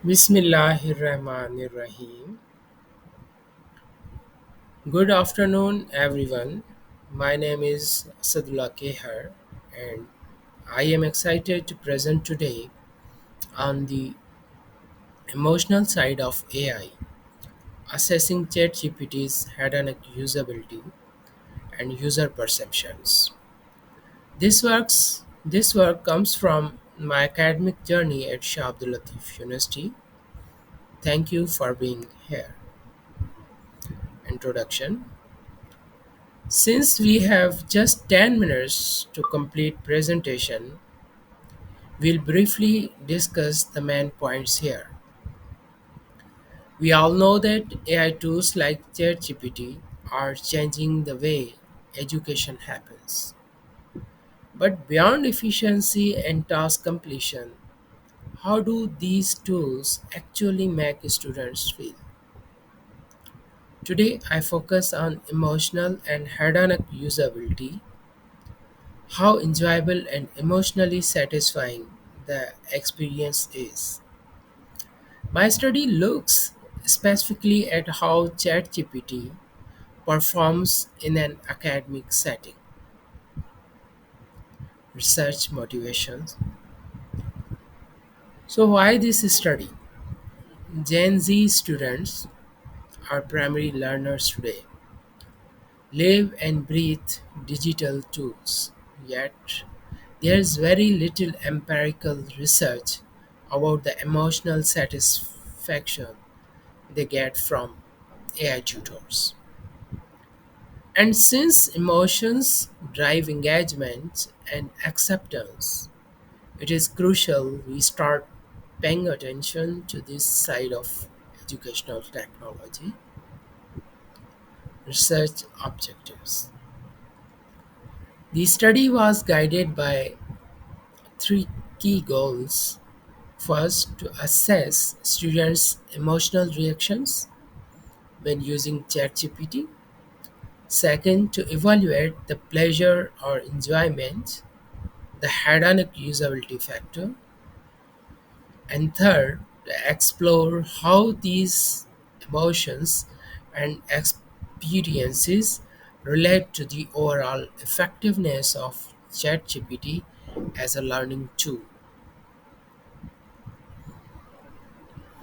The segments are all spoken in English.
Bismillahirrahmanirrahim. Good afternoon, everyone. My name is Asadullah Kehar, and I am excited to present today on the emotional side of AI, assessing ChatGPT's hedonic usability and user perceptions. This work comes from my academic journey at Shah Abdul Latif University. Thank you for being here. Introduction. Since we have just 10 minutes to complete presentation, we'll briefly discuss the main points here. We all know that AI tools like ChatGPT are changing the way education happens. But beyond efficiency and task completion, how do these tools actually make students feel? Today I focus on emotional and hedonic usability, how enjoyable and emotionally satisfying the experience is. My study looks specifically at how ChatGPT performs in an academic setting. Research motivations. So, why this study? Gen Z students are primary learners today, live and breathe digital tools, yet there is very little empirical research about the emotional satisfaction they get from AI tutors. And since emotions drive engagement and acceptance, it is crucial we start paying attention to this side of educational technology. Research objectives. The study was guided by three key goals. First, to assess students' emotional reactions when using ChatGPT. Second, to evaluate the pleasure or enjoyment, the hedonic usability factor. And third, to explore how these emotions and experiences relate to the overall effectiveness of ChatGPT as a learning tool.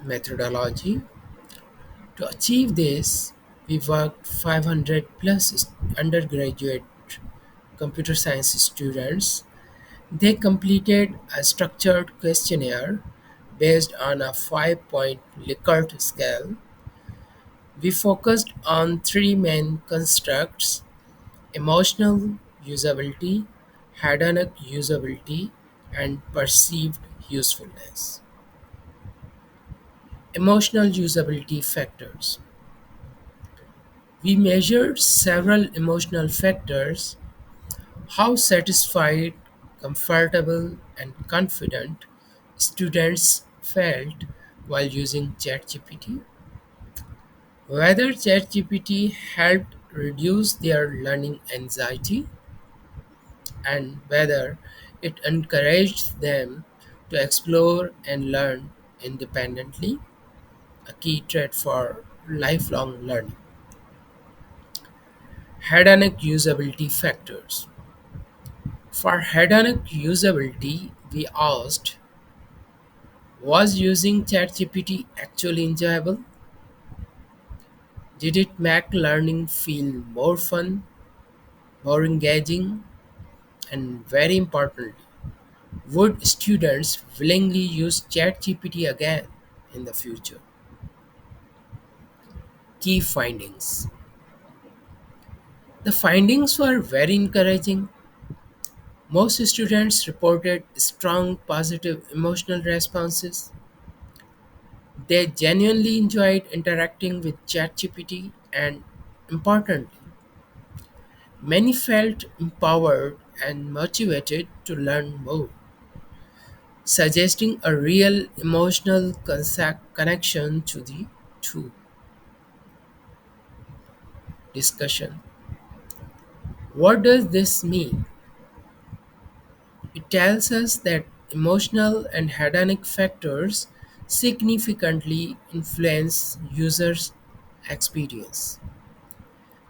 Methodology. To achieve this, we worked 500 plus undergraduate computer science students. They completed a structured questionnaire based on a 5-point Likert scale. We focused on three main constructs: emotional usability, hedonic usability, and perceived usefulness. Emotional usability factors. We measured several emotional factors: how satisfied, comfortable, and confident students felt while using ChatGPT, whether ChatGPT helped reduce their learning anxiety, and whether it encouraged them to explore and learn independently, a key trait for lifelong learning. Hedonic usability factors. For hedonic usability, we asked, was using ChatGPT actually enjoyable? Did it make learning feel more fun, more engaging, and very importantly, would students willingly use ChatGPT again in the future? Key findings. The findings were very encouraging. Most students reported strong positive emotional responses. They genuinely enjoyed interacting with ChatGPT, and importantly, many felt empowered and motivated to learn more, suggesting a real emotional connection to the two. Discussion. What does this mean? It tells us that emotional and hedonic factors significantly influence users' experience.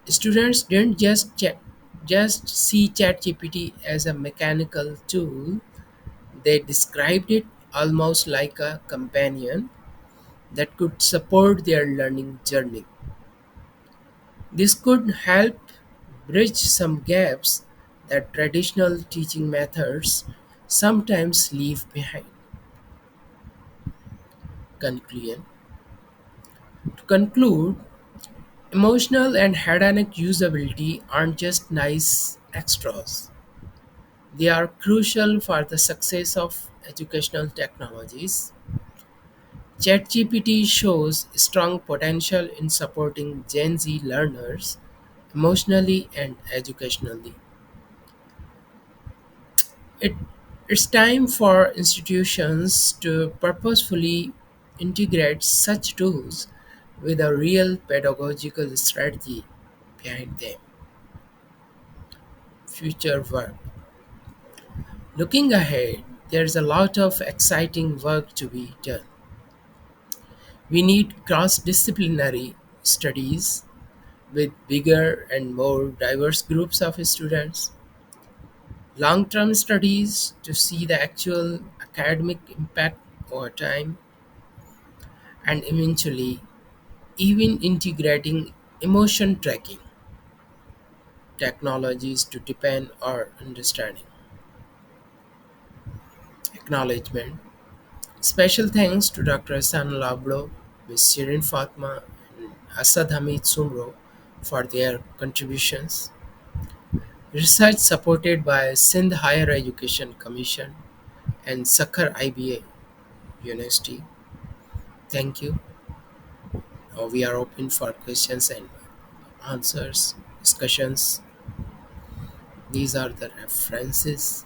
Students didn't just see ChatGPT as a mechanical tool, they described it almost like a companion that could support their learning journey. This could help bridge some gaps that traditional teaching methods sometimes leave behind. Conclusion. To conclude, emotional and hedonic usability aren't just nice extras. They are crucial for the success of educational technologies. ChatGPT shows strong potential in supporting Gen Z learners emotionally and educationally. It, it's time for institutions to purposefully integrate such tools with a real pedagogical strategy behind them. Future work. Looking ahead, there's a lot of exciting work to be done. We need cross disciplinary studies with bigger and more diverse groups of students, long term studies to see the actual academic impact over time, and eventually, even integrating emotion tracking technologies to deepen our understanding. Acknowledgement. Special thanks to Dr. Hassan Lablo, Ms. Shirin Fatma, and Asad Hamid Sumro for their contributions. Research supported by Sindh Higher Education Commission and Sakhar IBA University. Thank you. We are open for questions and answers, discussions. These are the references.